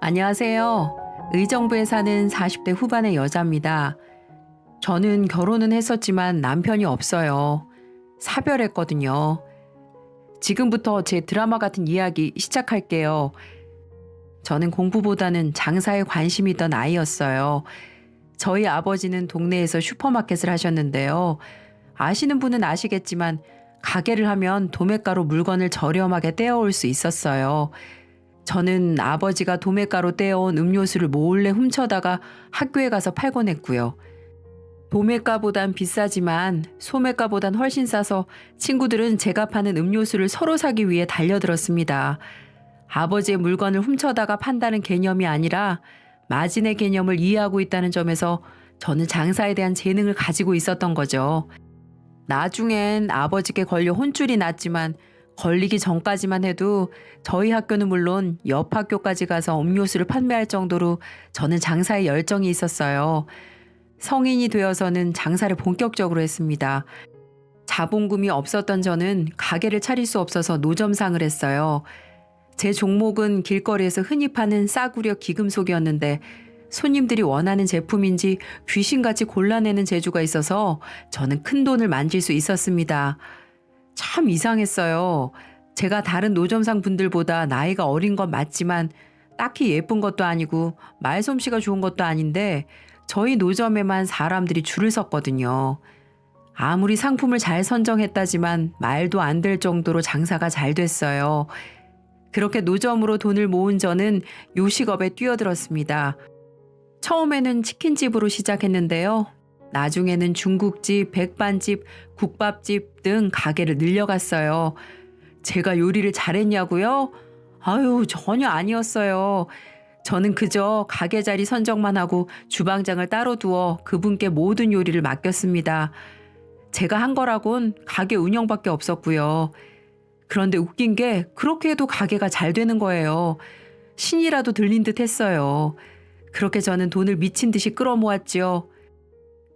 안녕하세요. 의정부에 사는 40대 후반의 여자입니다. 저는 결혼은 했었지만 남편이 없어요. 사별했거든요. 지금부터 제 드라마 같은 이야기 시작할게요. 저는 공부보다는 장사에 관심이 있던 아이였어요. 저희 아버지는 동네에서 슈퍼마켓을 하셨는데요. 아시는 분은 아시겠지만 가게를 하면 도매가로 물건을 저렴하게 떼어올 수 있었어요. 저는 아버지가 도매가로 떼어온 음료수를 몰래 훔쳐다가 학교에 가서 팔곤 했고요. 도매가보단 비싸지만 소매가보단 훨씬 싸서 친구들은 제가 파는 음료수를 서로 사기 위해 달려들었습니다. 아버지의 물건을 훔쳐다가 판다는 개념이 아니라 마진의 개념을 이해하고 있다는 점에서 저는 장사에 대한 재능을 가지고 있었던 거죠. 나중엔 아버지께 걸려 혼쭐이 났지만 걸리기 전까지만 해도 저희 학교는 물론 옆 학교까지 가서 음료수를 판매할 정도로 저는 장사에 열정이 있었어요. 성인이 되어서는 장사를 본격적으로 했습니다. 자본금이 없었던 저는 가게를 차릴 수 없어서 노점상을 했어요. 제 종목은 길거리에서 흔히 파는 싸구려 기금속이었는데 손님들이 원하는 제품인지 귀신같이 골라내는 재주가 있어서 저는 큰 돈을 만질 수 있었습니다. 참 이상했어요. 제가 다른 노점상 분들보다 나이가 어린 건 맞지만 딱히 예쁜 것도 아니고 말솜씨가 좋은 것도 아닌데 저희 노점에만 사람들이 줄을 섰거든요. 아무리 상품을 잘 선정했다지만 말도 안 될 정도로 장사가 잘 됐어요. 그렇게 노점으로 돈을 모은 저는 요식업에 뛰어들었습니다. 처음에는 치킨집으로 시작했는데요. 나중에는 중국집, 백반집, 국밥집 등 가게를 늘려갔어요. 제가 요리를 잘했냐고요? 아유, 전혀 아니었어요. 저는 그저 가게 자리 선정만 하고 주방장을 따로 두어 그분께 모든 요리를 맡겼습니다. 제가 한 거라곤 가게 운영밖에 없었고요. 그런데 웃긴 게 그렇게 해도 가게가 잘 되는 거예요. 신이라도 들린 듯 했어요. 그렇게 저는 돈을 미친 듯이 끌어모았지요.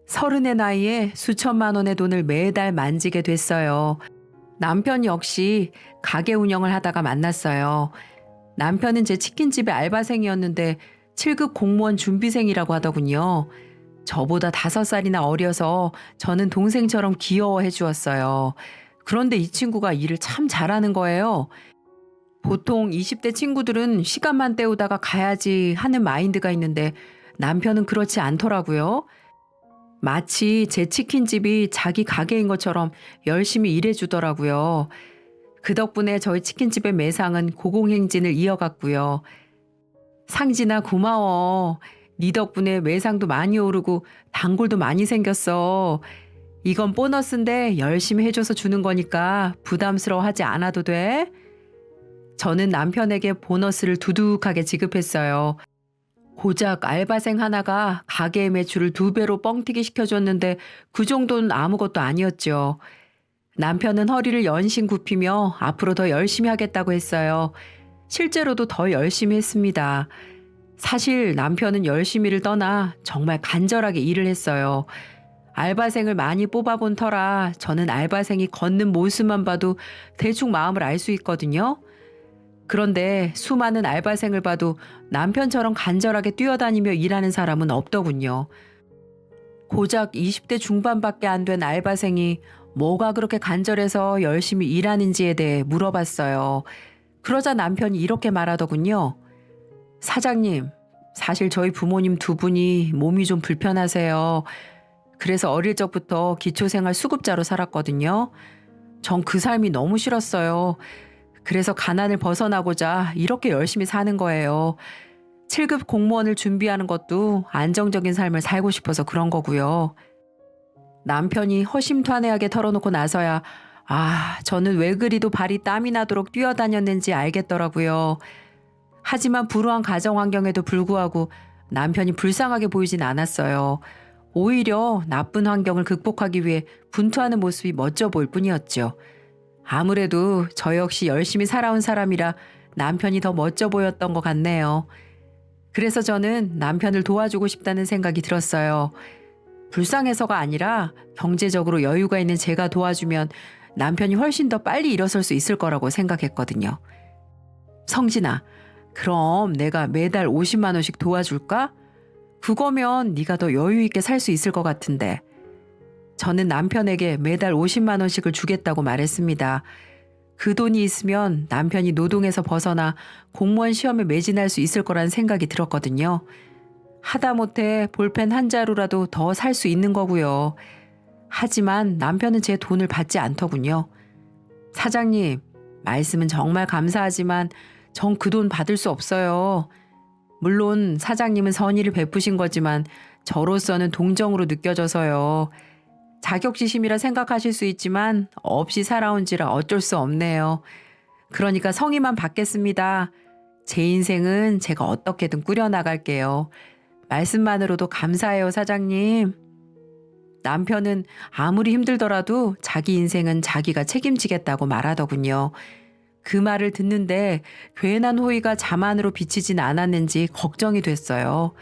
30의 나이에 수천만 원의 돈을 매달 만지게 됐어요. 남편 역시 가게 운영을 하다가 만났어요. 남편은 제 치킨집의 알바생이었는데 7급 공무원 준비생이라고 하더군요. 저보다 5살이나 어려서 저는 동생처럼 귀여워해 주었어요. 그런데 이 친구가 일을 참 잘하는 거예요. 보통 20대 친구들은 시간만 때우다가 가야지 하는 마인드가 있는데 남편은 그렇지 않더라고요. 마치 제 치킨집이 자기 가게인 것처럼 열심히 일해주더라고요. 그 덕분에 저희 치킨집의 매상은 고공행진을 이어갔고요. 상진아 고마워. 네 덕분에 매상도 많이 오르고 단골도 많이 생겼어. 이건 보너스인데 열심히 해줘서 주는 거니까 부담스러워하지 않아도 돼. 저는 남편에게 보너스를 두둑하게 지급했어요. 고작 알바생 하나가 가게의 매출을 2배로 뻥튀기 시켜줬는데 그 정도는 아무것도 아니었죠. 남편은 허리를 연신 굽히며 앞으로 더 열심히 하겠다고 했어요. 실제로도 더 열심히 했습니다. 사실 남편은 열심히를 떠나 정말 간절하게 일을 했어요. 알바생을 많이 뽑아본 터라 저는 알바생이 걷는 모습만 봐도 대충 마음을 알 수 있거든요. 그런데 수많은 알바생을 봐도 남편처럼 간절하게 뛰어다니며 일하는 사람은 없더군요. 고작 20대 중반밖에 안 된 알바생이 뭐가 그렇게 간절해서 열심히 일하는지에 대해 물어봤어요. 그러자 남편이 이렇게 말하더군요. 사장님, 사실 저희 부모님 2분이 몸이 좀 불편하세요. 그래서 어릴 적부터 기초생활 수급자로 살았거든요. 전 그 삶이 너무 싫었어요. 그래서 가난을 벗어나고자 이렇게 열심히 사는 거예요. 7급 공무원을 준비하는 것도 안정적인 삶을 살고 싶어서 그런 거고요. 남편이 허심탄회하게 털어놓고 나서야 저는 왜 그리도 발이 땀이 나도록 뛰어다녔는지 알겠더라고요. 하지만 불우한 가정 환경에도 불구하고 남편이 불쌍하게 보이진 않았어요. 오히려 나쁜 환경을 극복하기 위해 분투하는 모습이 멋져 보일 뿐이었죠. 아무래도 저 역시 열심히 살아온 사람이라 남편이 더 멋져 보였던 것 같네요. 그래서 저는 남편을 도와주고 싶다는 생각이 들었어요. 불쌍해서가 아니라 경제적으로 여유가 있는 제가 도와주면 남편이 훨씬 더 빨리 일어설 수 있을 거라고 생각했거든요. 성진아, 그럼 내가 매달 50만 원씩 도와줄까? 그거면 네가 더 여유 있게 살 수 있을 것 같은데. 저는 남편에게 매달 50만 원씩을 주겠다고 말했습니다. 그 돈이 있으면 남편이 노동에서 벗어나 공무원 시험에 매진할 수 있을 거란 생각이 들었거든요. 하다못해 볼펜 한 자루라도 더 살 수 있는 거고요. 하지만 남편은 제 돈을 받지 않더군요. 사장님, 말씀은 정말 감사하지만 전 그 돈 받을 수 없어요. 물론 사장님은 선의를 베푸신 거지만 저로서는 동정으로 느껴져서요. 자격지심이라 생각하실 수 있지만 없이 살아온지라 어쩔 수 없네요. 그러니까 성의만 받겠습니다. 제 인생은 제가 어떻게든 꾸려나갈게요. 말씀만으로도 감사해요, 사장님. 남편은 아무리 힘들더라도 자기 인생은 자기가 책임지겠다고 말하더군요. 그 말을 듣는데 괜한 호의가 자만으로 비치진 않았는지 걱정이 됐어요.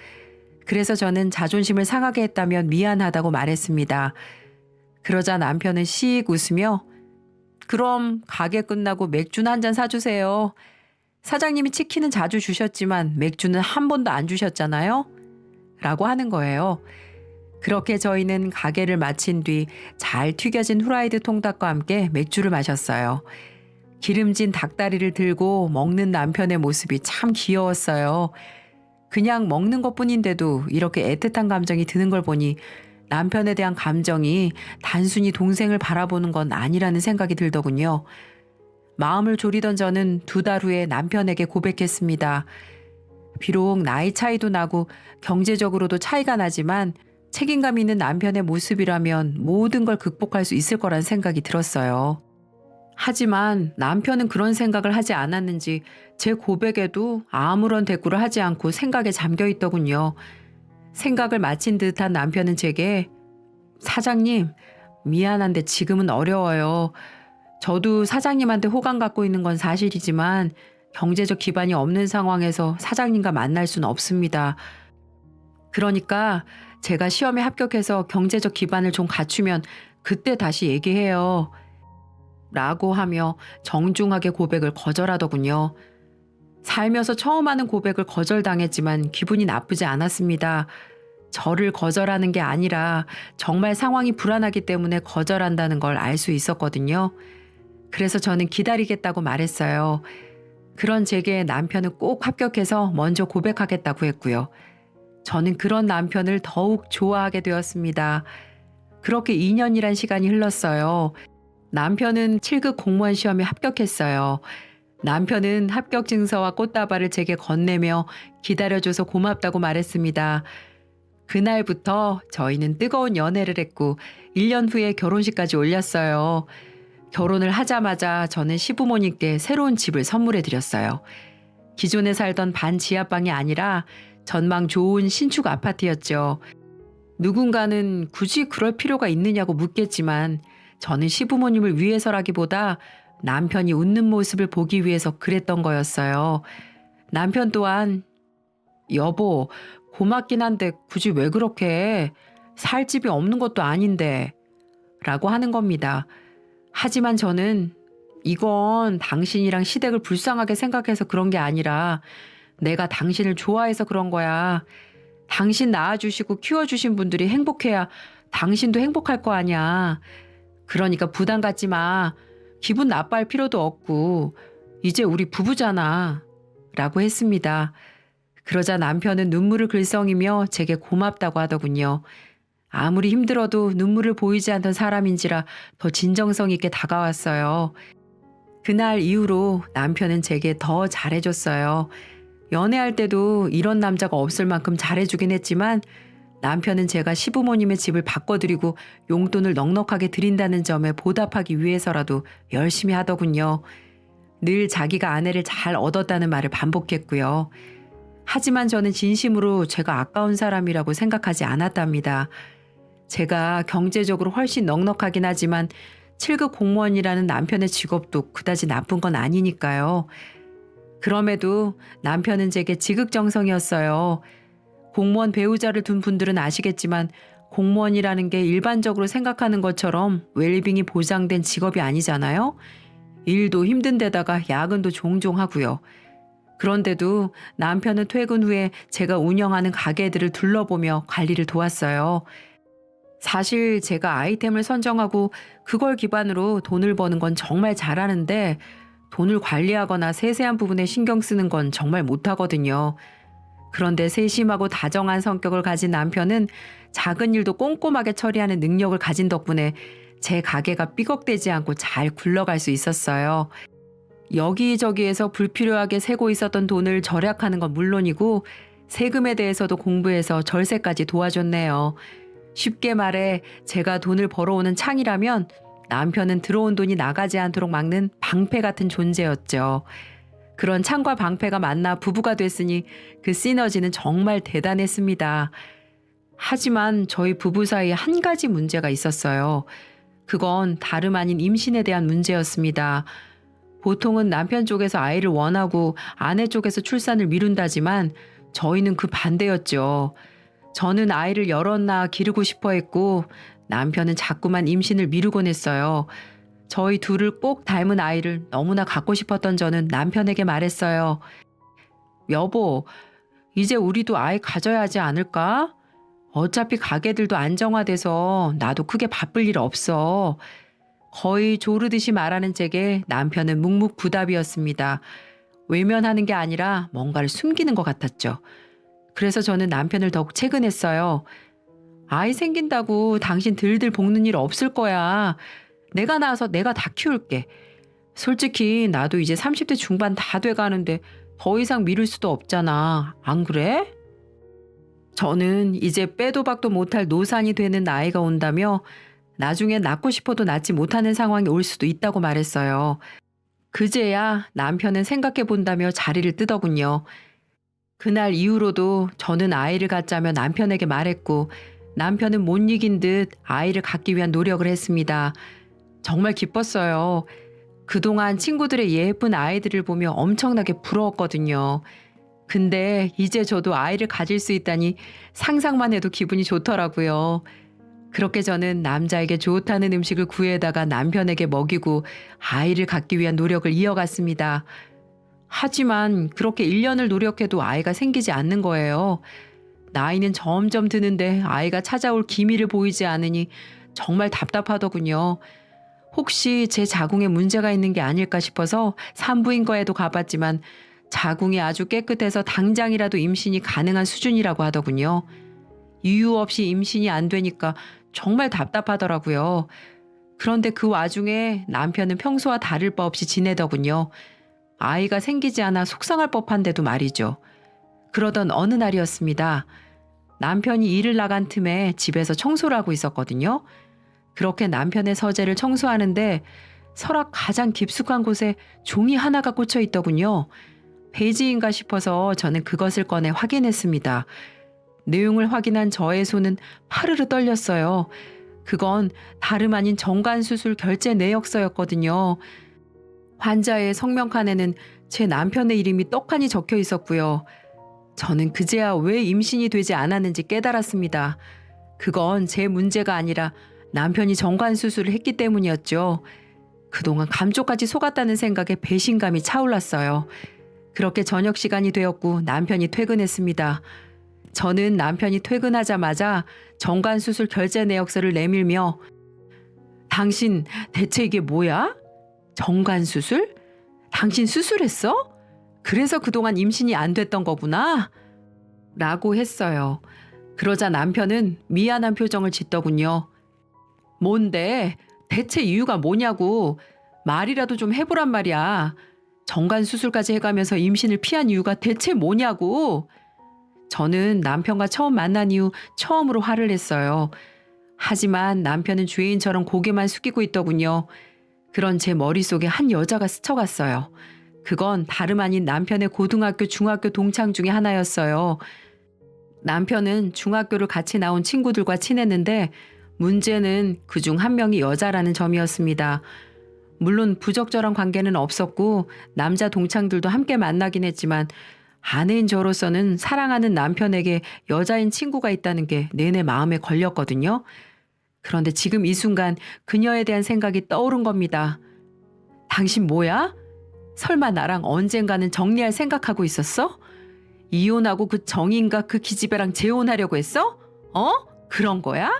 그래서 저는 자존심을 상하게 했다면 미안하다고 말했습니다. 그러자 남편은 씩 웃으며 그럼 가게 끝나고 맥주나 한 잔 사주세요. 사장님이 치킨은 자주 주셨지만 맥주는 한 번도 안 주셨잖아요? 라고 하는 거예요. 그렇게 저희는 가게를 마친 뒤 잘 튀겨진 후라이드 통닭과 함께 맥주를 마셨어요. 기름진 닭다리를 들고 먹는 남편의 모습이 참 귀여웠어요. 그냥 먹는 것뿐인데도 이렇게 애틋한 감정이 드는 걸 보니 남편에 대한 감정이 단순히 동생을 바라보는 건 아니라는 생각이 들더군요. 마음을 졸이던 저는 2달 후에 남편에게 고백했습니다. 비록 나이 차이도 나고 경제적으로도 차이가 나지만 책임감 있는 남편의 모습이라면 모든 걸 극복할 수 있을 거란 생각이 들었어요. 하지만 남편은 그런 생각을 하지 않았는지 제 고백에도 아무런 대꾸를 하지 않고 생각에 잠겨 있더군요. 생각을 마친 듯한 남편은 제게 사장님, 미안한데 지금은 어려워요. 저도 사장님한테 호감 갖고 있는 건 사실이지만 경제적 기반이 없는 상황에서 사장님과 만날 수는 없습니다. 그러니까 제가 시험에 합격해서 경제적 기반을 좀 갖추면 그때 다시 얘기해요. 라고 하며 정중하게 고백을 거절하더군요. 살면서 처음 하는 고백을 거절당했지만 기분이 나쁘지 않았습니다. 저를 거절하는 게 아니라 정말 상황이 불안하기 때문에 거절한다는 걸 알 수 있었거든요. 그래서 저는 기다리겠다고 말했어요. 그런 제게 남편은 꼭 합격해서 먼저 고백하겠다고 했고요. 저는 그런 남편을 더욱 좋아하게 되었습니다. 그렇게 2년이란 시간이 흘렀어요. 남편은 7급 공무원 시험에 합격했어요. 남편은 합격 증서와 꽃다발을 제게 건네며 기다려줘서 고맙다고 말했습니다. 그날부터 저희는 뜨거운 연애를 했고 1년 후에 결혼식까지 올렸어요. 결혼을 하자마자 저는 시부모님께 새로운 집을 선물해 드렸어요. 기존에 살던 반 지하방이 아니라 전망 좋은 신축 아파트였죠. 누군가는 굳이 그럴 필요가 있느냐고 묻겠지만 저는 시부모님을 위해서라기보다 남편이 웃는 모습을 보기 위해서 그랬던 거였어요. 남편 또한 여보, 고맙긴 한데 굳이 왜 그렇게 해? 살 집이 없는 것도 아닌데 라고 하는 겁니다. 하지만 저는 이건 당신이랑 시댁을 불쌍하게 생각해서 그런 게 아니라 내가 당신을 좋아해서 그런 거야. 당신 낳아주시고 키워주신 분들이 행복해야 당신도 행복할 거 아니야. 그러니까 부담 갖지 마. 기분 나빠할 필요도 없고 이제 우리 부부잖아. 라고 했습니다. 그러자 남편은 눈물을 글썽이며 제게 고맙다고 하더군요. 아무리 힘들어도 눈물을 보이지 않던 사람인지라 더 진정성 있게 다가왔어요. 그날 이후로 남편은 제게 더 잘해줬어요. 연애할 때도 이런 남자가 없을 만큼 잘해주긴 했지만 남편은 제가 시부모님의 집을 바꿔드리고 용돈을 넉넉하게 드린다는 점에 보답하기 위해서라도 열심히 하더군요. 늘 자기가 아내를 잘 얻었다는 말을 반복했고요. 하지만 저는 진심으로 제가 아까운 사람이라고 생각하지 않았답니다. 제가 경제적으로 훨씬 넉넉하긴 하지만 7급 공무원이라는 남편의 직업도 그다지 나쁜 건 아니니까요. 그럼에도 남편은 제게 지극정성이었어요. 공무원 배우자를 둔 분들은 아시겠지만 공무원이라는 게 일반적으로 생각하는 것처럼 웰빙이 보장된 직업이 아니잖아요. 일도 힘든 데다가 야근도 종종 하고요. 그런데도 남편은 퇴근 후에 제가 운영하는 가게들을 둘러보며 관리를 도왔어요. 사실 제가 아이템을 선정하고 그걸 기반으로 돈을 버는 건 정말 잘하는데 돈을 관리하거나 세세한 부분에 신경 쓰는 건 정말 못하거든요. 그런데 세심하고 다정한 성격을 가진 남편은 작은 일도 꼼꼼하게 처리하는 능력을 가진 덕분에 제 가게가 삐걱대지 않고 잘 굴러갈 수 있었어요. 여기저기에서 불필요하게 세고 있었던 돈을 절약하는 건 물론이고 세금에 대해서도 공부해서 절세까지 도와줬네요. 쉽게 말해 제가 돈을 벌어오는 창이라면 남편은 들어온 돈이 나가지 않도록 막는 방패 같은 존재였죠. 그런 창과 방패가 만나 부부가 됐으니 그 시너지는 정말 대단했습니다. 하지만 저희 부부 사이에 한 가지 문제가 있었어요. 그건 다름 아닌 임신에 대한 문제였습니다. 보통은 남편 쪽에서 아이를 원하고 아내 쪽에서 출산을 미룬다지만 저희는 그 반대였죠. 저는 아이를 여럿 낳아 기르고 싶어 했고 남편은 자꾸만 임신을 미루곤 했어요. 저희 둘을 꼭 닮은 아이를 너무나 갖고 싶었던 저는 남편에게 말했어요. 여보, 이제 우리도 아이 가져야 하지 않을까? 어차피 가게들도 안정화돼서 나도 크게 바쁠 일 없어. 거의 조르듯이 말하는 제게 남편은 묵묵부답이었습니다. 외면하는 게 아니라 뭔가를 숨기는 것 같았죠. 그래서 저는 남편을 더욱 채근했어요. 아이 생긴다고 당신 들들 볶는 일 없을 거야. 내가 낳아서 내가 다 키울게. 솔직히 나도 이제 30대 중반 다 돼가는데 더 이상 미룰 수도 없잖아. 안 그래? 저는 이제 빼도 박도 못할 노산이 되는 나이가 온다며 나중에 낳고 싶어도 낳지 못하는 상황이 올 수도 있다고 말했어요. 그제야 남편은 생각해 본다며 자리를 뜨더군요. 그날 이후로도 저는 아이를 갖자며 남편에게 말했고 남편은 못 이긴 듯 아이를 갖기 위한 노력을 했습니다. 정말 기뻤어요. 그동안 친구들의 예쁜 아이들을 보며 엄청나게 부러웠거든요. 근데 이제 저도 아이를 가질 수 있다니 상상만 해도 기분이 좋더라고요. 그렇게 저는 남자에게 좋다는 음식을 구해다가 남편에게 먹이고 아이를 갖기 위한 노력을 이어갔습니다. 하지만 그렇게 1년을 노력해도 아이가 생기지 않는 거예요. 나이는 점점 드는데 아이가 찾아올 기미를 보이지 않으니 정말 답답하더군요. 혹시 제 자궁에 문제가 있는 게 아닐까 싶어서 산부인과에도 가봤지만 자궁이 아주 깨끗해서 당장이라도 임신이 가능한 수준이라고 하더군요. 이유 없이 임신이 안 되니까 정말 답답하더라고요. 그런데 그 와중에 남편은 평소와 다를 바 없이 지내더군요. 아이가 생기지 않아 속상할 법한데도 말이죠. 그러던 어느 날이었습니다. 남편이 일을 나간 틈에 집에서 청소를 하고 있었거든요. 그렇게 남편의 서재를 청소하는데 서랍 가장 깊숙한 곳에 종이 하나가 꽂혀 있더군요. 페이지인가 싶어서 저는 그것을 꺼내 확인했습니다. 내용을 확인한 저의 손은 파르르 떨렸어요. 그건 다름 아닌 정관수술 결제 내역서였거든요. 환자의 성명칸에는 제 남편의 이름이 떡하니 적혀 있었고요. 저는 그제야 왜 임신이 되지 않았는지 깨달았습니다. 그건 제 문제가 아니라 남편이 정관수술을 했기 때문이었죠. 그동안 감쪽같이 속았다는 생각에 배신감이 차올랐어요. 그렇게 저녁 시간이 되었고 남편이 퇴근했습니다. 저는 남편이 퇴근하자마자 정관수술 결제 내역서를 내밀며 당신 대체 이게 뭐야? 정관수술? 당신 수술했어? 그래서 그동안 임신이 안 됐던 거구나? 라고 했어요. 그러자 남편은 미안한 표정을 짓더군요. 뭔데? 대체 이유가 뭐냐고. 말이라도 좀 해보란 말이야. 정관수술까지 해가면서 임신을 피한 이유가 대체 뭐냐고. 저는 남편과 처음 만난 이후 처음으로 화를 냈어요. 하지만 남편은 죄인처럼 고개만 숙이고 있더군요. 그런 제 머릿속에 한 여자가 스쳐갔어요. 그건 다름 아닌 남편의 고등학교, 중학교 동창 중에 하나였어요. 남편은 중학교를 같이 나온 친구들과 친했는데 문제는 그중 한 명이 여자라는 점이었습니다. 물론 부적절한 관계는 없었고 남자 동창들도 함께 만나긴 했지만 아내인 저로서는 사랑하는 남편에게 여자인 친구가 있다는 게 내내 마음에 걸렸거든요. 그런데 지금 이 순간 그녀에 대한 생각이 떠오른 겁니다. 당신 뭐야? 설마 나랑 언젠가는 정리할 생각하고 있었어? 이혼하고 그 정인가 그 기집애랑 재혼하려고 했어? 그런 거야?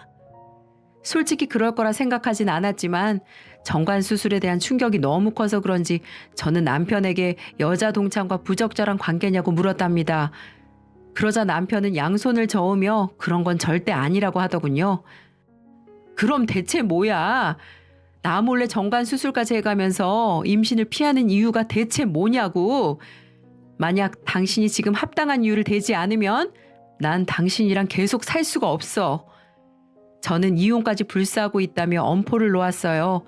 솔직히 그럴 거라 생각하진 않았지만 정관 수술에 대한 충격이 너무 커서 그런지 저는 남편에게 여자 동창과 부적절한 관계냐고 물었답니다. 그러자 남편은 양손을 저으며 그런 건 절대 아니라고 하더군요. 그럼 대체 뭐야? 나 몰래 정관 수술까지 해가면서 임신을 피하는 이유가 대체 뭐냐고. 만약 당신이 지금 합당한 이유를 대지 않으면 난 당신이랑 계속 살 수가 없어. 저는 이혼까지 불사하고 있다며 엄포를 놓았어요.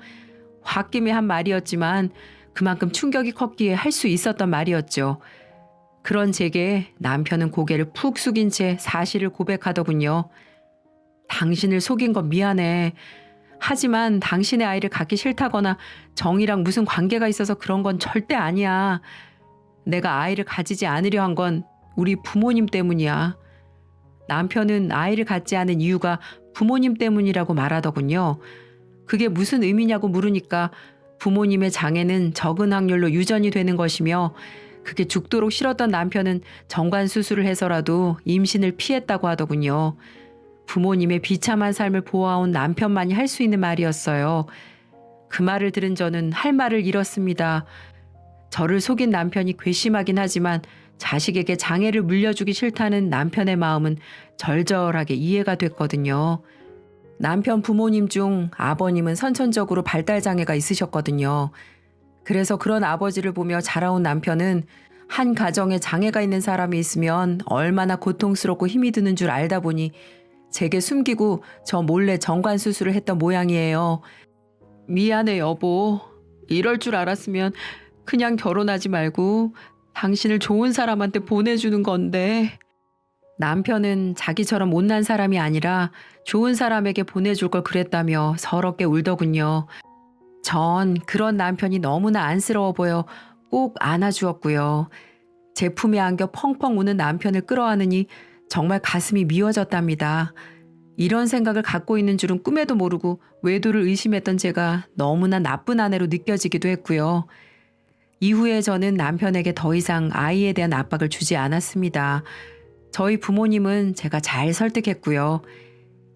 홧김에 한 말이었지만 그만큼 충격이 컸기에 할 수 있었던 말이었죠. 그런 제게 남편은 고개를 푹 숙인 채 사실을 고백하더군요. 당신을 속인 건 미안해. 하지만 당신의 아이를 갖기 싫다거나 정이랑 무슨 관계가 있어서 그런 건 절대 아니야. 내가 아이를 가지지 않으려 한 건 우리 부모님 때문이야. 남편은 아이를 갖지 않은 이유가 부모님 때문이라고 말하더군요. 그게 무슨 의미냐고 물으니까 부모님의 장애는 적은 확률로 유전이 되는 것이며 그게 죽도록 싫었던 남편은 정관 수술을 해서라도 임신을 피했다고 하더군요. 부모님의 비참한 삶을 보아온 남편만이 할 수 있는 말이었어요. 그 말을 들은 저는 할 말을 잃었습니다. 저를 속인 남편이 괘씸하긴 하지만 자식에게 장애를 물려주기 싫다는 남편의 마음은 절절하게 이해가 됐거든요. 남편 부모님 중 아버님은 선천적으로 발달장애가 있으셨거든요. 그래서 그런 아버지를 보며 자라온 남편은 한 가정에 장애가 있는 사람이 있으면 얼마나 고통스럽고 힘이 드는 줄 알다 보니 제게 숨기고 저 몰래 정관 수술을 했던 모양이에요. 미안해 여보. 이럴 줄 알았으면 그냥 결혼하지 말고 당신을 좋은 사람한테 보내주는 건데. 남편은 자기처럼 못난 사람이 아니라 좋은 사람에게 보내줄 걸 그랬다며 서럽게 울더군요. 전 그런 남편이 너무나 안쓰러워 보여 꼭 안아주었고요. 제 품에 안겨 펑펑 우는 남편을 끌어안으니 정말 가슴이 미워졌답니다. 이런 생각을 갖고 있는 줄은 꿈에도 모르고 외도를 의심했던 제가 너무나 나쁜 아내로 느껴지기도 했고요. 이후에 저는 남편에게 더 이상 아이에 대한 압박을 주지 않았습니다. 저희 부모님은 제가 잘 설득했고요.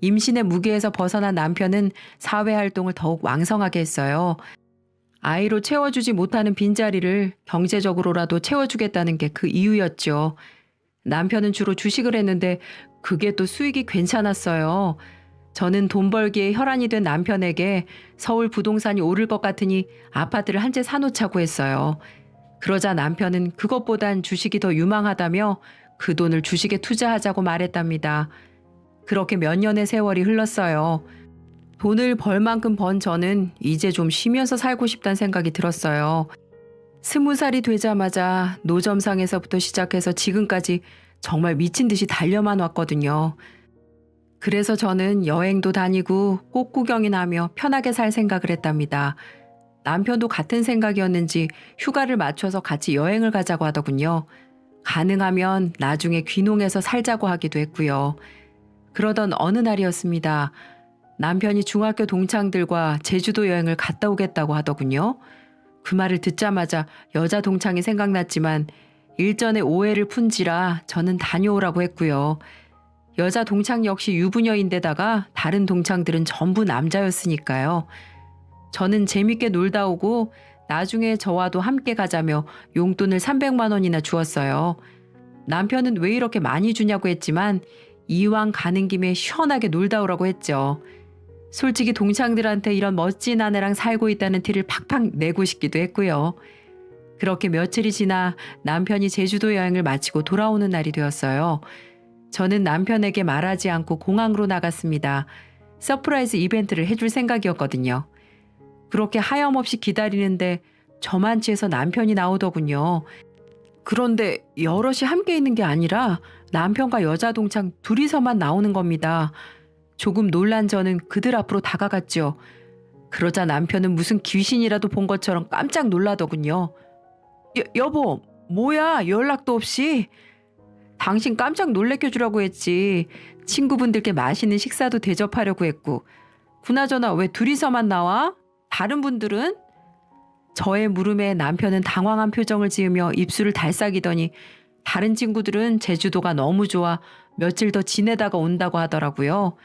임신의 무게에서 벗어난 남편은 사회활동을 더욱 왕성하게 했어요. 아이로 채워주지 못하는 빈자리를 경제적으로라도 채워주겠다는 게 그 이유였죠. 남편은 주로 주식을 했는데 그게 또 수익이 괜찮았어요. 저는 돈 벌기에 혈안이 된 남편에게 서울 부동산이 오를 것 같으니 아파트를 한 채 사놓자고 했어요. 그러자 남편은 그것보단 주식이 더 유망하다며 그 돈을 주식에 투자하자고 말했답니다. 그렇게 몇 년의 세월이 흘렀어요. 돈을 벌 만큼 번 저는 이제 좀 쉬면서 살고 싶다는 생각이 들었어요. 20살이 되자마자 노점상에서부터 시작해서 지금까지 정말 미친 듯이 달려만 왔거든요. 그래서 저는 여행도 다니고 꽃 구경이나 하며 편하게 살 생각을 했답니다. 남편도 같은 생각이었는지 휴가를 맞춰서 같이 여행을 가자고 하더군요. 가능하면 나중에 귀농해서 살자고 하기도 했고요. 그러던 어느 날이었습니다. 남편이 중학교 동창들과 제주도 여행을 갔다 오겠다고 하더군요. 그 말을 듣자마자 여자 동창이 생각났지만 일전에 오해를 푼지라 저는 다녀오라고 했고요. 여자 동창 역시 유부녀인데다가 다른 동창들은 전부 남자였으니까요. 저는 재밌게 놀다 오고 나중에 저와도 함께 가자며 용돈을 300만 원이나 주었어요. 남편은 왜 이렇게 많이 주냐고 했지만 이왕 가는 김에 시원하게 놀다 오라고 했죠. 솔직히 동창들한테 이런 멋진 아내랑 살고 있다는 티를 팍팍 내고 싶기도 했고요. 그렇게 며칠이 지나 남편이 제주도 여행을 마치고 돌아오는 날이 되었어요. 저는 남편에게 말하지 않고 공항으로 나갔습니다. 서프라이즈 이벤트를 해줄 생각이었거든요. 그렇게 하염없이 기다리는데 저만치에서 남편이 나오더군요. 그런데 여럿이 함께 있는 게 아니라 남편과 여자 동창 둘이서만 나오는 겁니다. 조금 놀란 저는 그들 앞으로 다가갔죠. 그러자 남편은 무슨 귀신이라도 본 것처럼 깜짝 놀라더군요. 여보, 뭐야 연락도 없이? 당신 깜짝 놀래켜주라고 했지. 친구분들께 맛있는 식사도 대접하려고 했고. 그나저나 왜 둘이서만 나와? 다른 분들은? 저의 물음에 남편은 당황한 표정을 지으며 입술을 달싹이더니 다른 친구들은 제주도가 너무 좋아 며칠 더 지내다가 온다고 하더라고요.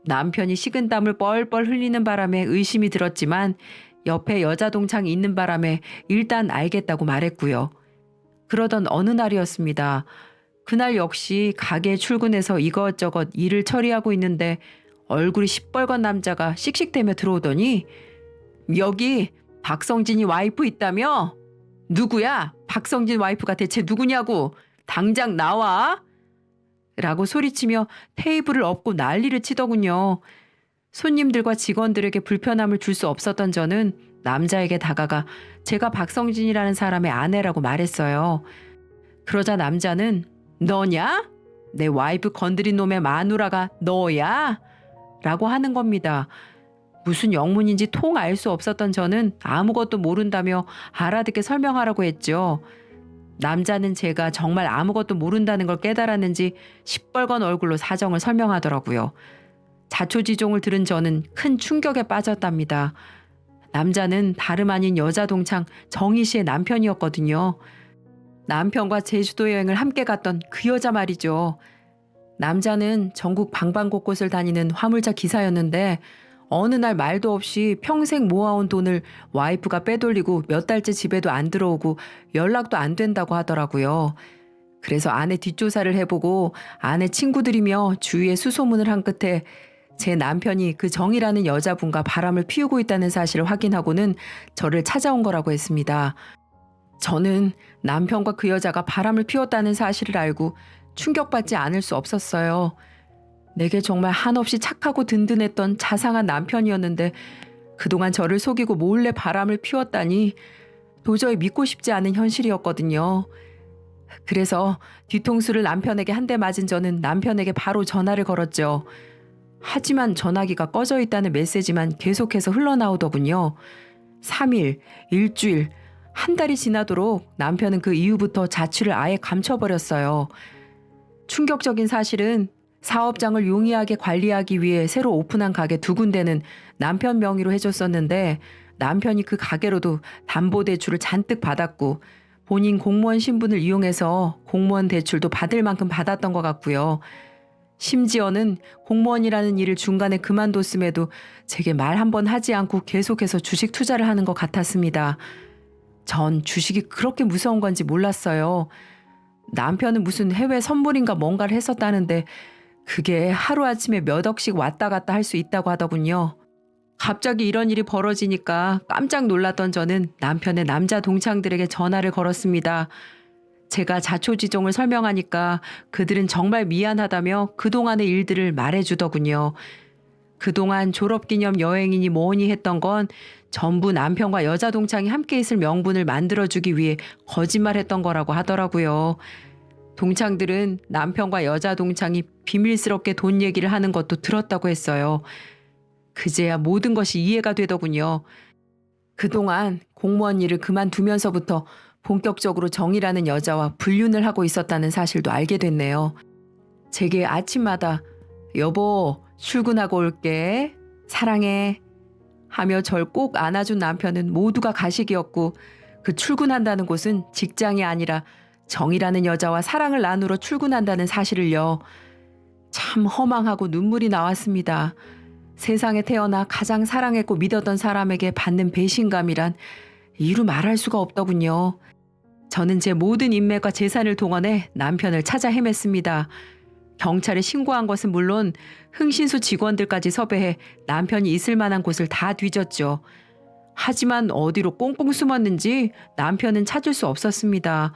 남편이 식은땀을 뻘뻘 흘리는 바람에 의심이 들었지만 옆에 여자 동창이 있는 바람에 일단 알겠다고 말했고요. 그러던 어느 날이었습니다. 그날 역시 가게에 출근해서 이것저것 일을 처리하고 있는데 얼굴이 시뻘건 남자가 씩씩대며 들어오더니 여기 박성진이 와이프 있다며? 누구야? 박성진 와이프가 대체 누구냐고? 당장 나와! 라고 소리치며 테이블을 엎고 난리를 치더군요. 손님들과 직원들에게 불편함을 줄 수 없었던 저는 남자에게 다가가 제가 박성진이라는 사람의 아내라고 말했어요. 그러자 남자는 너냐? 내 와이프 건드린 놈의 마누라가 너야? 라고 하는 겁니다. 무슨 영문인지 통 알 수 없었던 저는 아무것도 모른다며 알아듣게 설명하라고 했죠. 남자는 제가 정말 아무것도 모른다는 걸 깨달았는지 시뻘건 얼굴로 사정을 설명하더라고요. 자초지종을 들은 저는 큰 충격에 빠졌답니다. 남자는 다름 아닌 여자 동창 정희 씨의 남편이었거든요. 남편과 제주도 여행을 함께 갔던 그 여자 말이죠. 남자는 전국 방방곳곳을 다니는 화물차 기사였는데 어느 날 말도 없이 평생 모아온 돈을 와이프가 빼돌리고 몇 달째 집에도 안 들어오고 연락도 안 된다고 하더라고요. 그래서 아내 뒷조사를 해보고 아내 친구들이며 주위에 수소문을 한 끝에 제 남편이 그 정이라는 여자분과 바람을 피우고 있다는 사실을 확인하고는 저를 찾아온 거라고 했습니다. 저는 남편과 그 여자가 바람을 피웠다는 사실을 알고 충격받지 않을 수 없었어요. 내게 정말 한없이 착하고 든든했던 자상한 남편이었는데 그동안 저를 속이고 몰래 바람을 피웠다니 도저히 믿고 싶지 않은 현실이었거든요. 그래서 뒤통수를 남편에게 한 대 맞은 저는 남편에게 바로 전화를 걸었죠. 하지만 전화기가 꺼져 있다는 메시지만 계속해서 흘러나오더군요. 3일, 일주일, 한 달이 지나도록 남편은 그 이후부터 자취를 아예 감춰버렸어요. 충격적인 사실은 사업장을 용이하게 관리하기 위해 새로 오픈한 가게 2군데는 남편 명의로 해줬었는데 남편이 그 가게로도 담보대출을 잔뜩 받았고 본인 공무원 신분을 이용해서 공무원 대출도 받을 만큼 받았던 것 같고요. 심지어는 공무원이라는 일을 중간에 그만뒀음에도 제게 말 한 번 하지 않고 계속해서 주식 투자를 하는 것 같았습니다. 전 주식이 그렇게 무서운 건지 몰랐어요. 남편은 무슨 해외 선물인가 뭔가를 했었다는데 그게 하루아침에 몇 억씩 왔다 갔다 할 수 있다고 하더군요. 갑자기 이런 일이 벌어지니까 깜짝 놀랐던 저는 남편의 남자 동창들에게 전화를 걸었습니다. 제가 자초지종을 설명하니까 그들은 정말 미안하다며 그동안의 일들을 말해주더군요. 그동안 졸업기념 여행이니 뭐니 했던 건 전부 남편과 여자 동창이 함께 있을 명분을 만들어주기 위해 거짓말했던 거라고 하더라고요. 동창들은 남편과 여자 동창이 비밀스럽게 돈 얘기를 하는 것도 들었다고 했어요. 그제야 모든 것이 이해가 되더군요. 그동안 공무원 일을 그만두면서부터 본격적으로 정이라는 여자와 불륜을 하고 있었다는 사실도 알게 됐네요. 제게 아침마다 여보 출근하고 올게 사랑해 하며 절 꼭 안아준 남편은 모두가 가식이었고 그 출근한다는 곳은 직장이 아니라 정이라는 여자와 사랑을 나누러 출근한다는 사실을요. 참 허망하고 눈물이 나왔습니다. 세상에 태어나 가장 사랑했고 믿었던 사람에게 받는 배신감이란 이루 말할 수가 없더군요. 저는 제 모든 인맥과 재산을 동원해 남편을 찾아 헤맸습니다. 경찰에 신고한 것은 물론 흥신소 직원들까지 섭외해 남편이 있을 만한 곳을 다 뒤졌죠. 하지만 어디로 꽁꽁 숨었는지 남편은 찾을 수 없었습니다.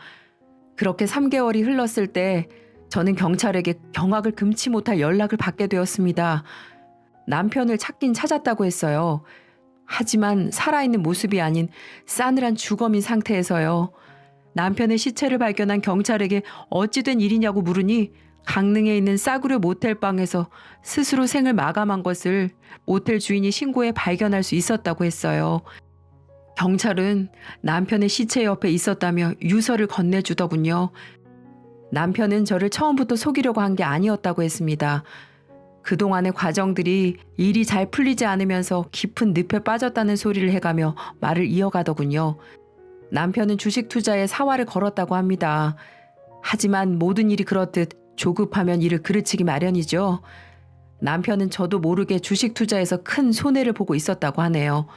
그렇게 3개월이 흘렀을 때 저는 경찰에게 경악을 금치 못할 연락을 받게 되었습니다. 남편을 찾긴 찾았다고 했어요. 하지만 살아있는 모습이 아닌 싸늘한 주검인 상태에서요. 남편의 시체를 발견한 경찰에게 어찌 된 일이냐고 물으니 강릉에 있는 싸구려 모텔방에서 스스로 생을 마감한 것을 모텔 주인이 신고해 발견할 수 있었다고 했어요. 경찰은 남편의 시체 옆에 있었다며 유서를 건네주더군요. 남편은 저를 처음부터 속이려고 한 게 아니었다고 했습니다. 그동안의 과정들이 일이 잘 풀리지 않으면서 깊은 늪에 빠졌다는 소리를 해가며 말을 이어가더군요. 남편은 주식 투자에 사활을 걸었다고 합니다. 하지만 모든 일이 그렇듯 조급하면 일을 그르치기 마련이죠. 남편은 저도 모르게 주식 투자에서 큰 손해를 보고 있었다고 하네요.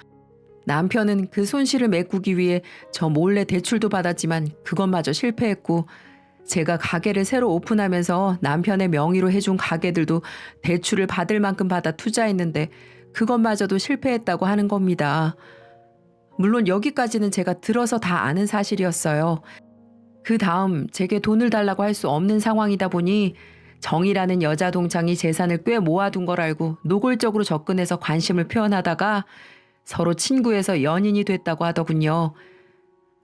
남편은 그 손실을 메꾸기 위해 저 몰래 대출도 받았지만 그것마저 실패했고, 제가 가게를 새로 오픈하면서 남편의 명의로 해준 가게들도 대출을 받을 만큼 받아 투자했는데 그것마저도 실패했다고 하는 겁니다. 물론 여기까지는 제가 들어서 다 아는 사실이었어요. 그 다음 제게 돈을 달라고 할 수 없는 상황이다 보니 정이라는 여자 동창이 재산을 꽤 모아둔 걸 알고 노골적으로 접근해서 관심을 표현하다가 서로 친구에서 연인이 됐다고 하더군요.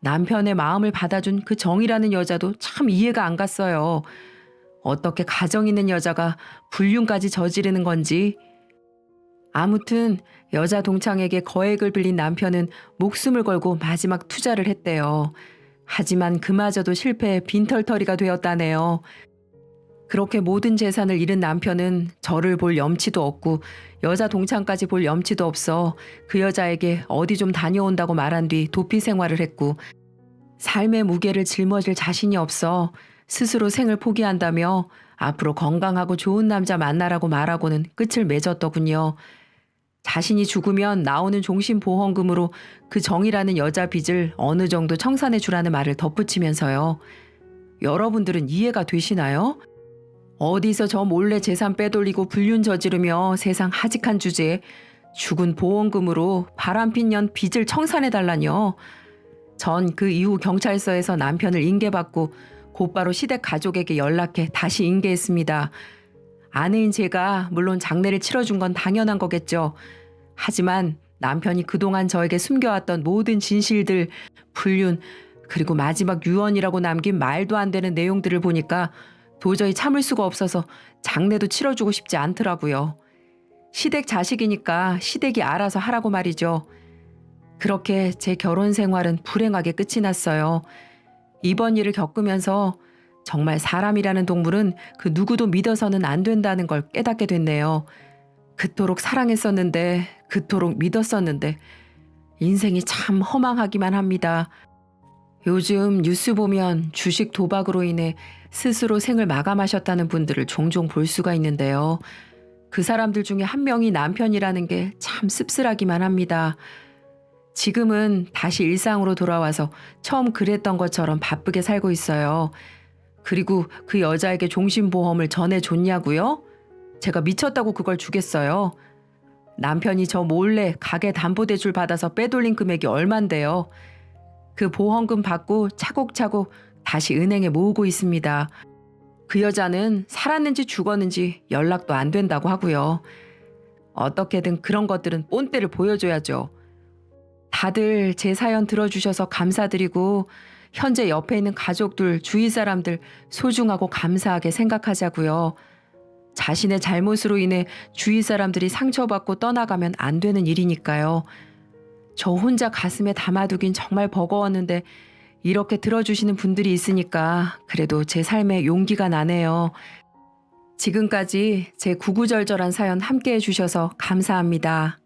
남편의 마음을 받아준 그 정이라는 여자도 참 이해가 안 갔어요. 어떻게 가정 있는 여자가 불륜까지 저지르는 건지. 아무튼 여자 동창에게 거액을 빌린 남편은 목숨을 걸고 마지막 투자를 했대요. 하지만 그마저도 실패해 빈털터리가 되었다네요. 그렇게 모든 재산을 잃은 남편은 저를 볼 염치도 없고 여자 동창까지 볼 염치도 없어 그 여자에게 어디 좀 다녀온다고 말한 뒤 도피 생활을 했고, 삶의 무게를 짊어질 자신이 없어 스스로 생을 포기한다며 앞으로 건강하고 좋은 남자 만나라고 말하고는 끝을 맺었더군요. 자신이 죽으면 나오는 종신보험금으로 그 정이라는 여자 빚을 어느 정도 청산해 주라는 말을 덧붙이면서요. 여러분들은 이해가 되시나요? 어디서 저 몰래 재산 빼돌리고 불륜 저지르며 세상 하직한 주제에 죽은 보험금으로 바람핀 년 빚을 청산해달라뇨. 전 그 이후 경찰서에서 남편을 인계받고 곧바로 시댁 가족에게 연락해 다시 인계했습니다. 아내인 제가 물론 장례를 치러준 건 당연한 거겠죠. 하지만 남편이 그동안 저에게 숨겨왔던 모든 진실들, 불륜, 그리고 마지막 유언이라고 남긴 말도 안 되는 내용들을 보니까 도저히 참을 수가 없어서 장례도 치러주고 싶지 않더라고요. 시댁 자식이니까 시댁이 알아서 하라고 말이죠. 그렇게 제 결혼 생활은 불행하게 끝이 났어요. 이번 일을 겪으면서 정말 사람이라는 동물은 그 누구도 믿어서는 안 된다는 걸 깨닫게 됐네요. 그토록 사랑했었는데, 그토록 믿었었는데, 인생이 참 허망하기만 합니다. 요즘 뉴스 보면 주식 도박으로 인해 스스로 생을 마감하셨다는 분들을 종종 볼 수가 있는데요. 그 사람들 중에 한 명이 남편이라는 게 참 씁쓸하기만 합니다. 지금은 다시 일상으로 돌아와서 처음 그랬던 것처럼 바쁘게 살고 있어요. 그리고 그 여자에게 종신보험을 전해줬냐고요? 제가 미쳤다고 그걸 주겠어요. 남편이 저 몰래 가게 담보대출 받아서 빼돌린 금액이 얼만데요. 그 보험금 받고 차곡차곡 다시 은행에 모으고 있습니다. 그 여자는 살았는지 죽었는지 연락도 안 된다고 하고요. 어떻게든 그런 것들은 본때를 보여줘야죠. 다들 제 사연 들어주셔서 감사드리고 현재 옆에 있는 가족들, 주위 사람들 소중하고 감사하게 생각하자고요. 자신의 잘못으로 인해 주위 사람들이 상처받고 떠나가면 안 되는 일이니까요. 저 혼자 가슴에 담아두긴 정말 버거웠는데 이렇게 들어주시는 분들이 있으니까 그래도 제 삶에 용기가 나네요. 지금까지 제 구구절절한 사연 함께 해주셔서 감사합니다.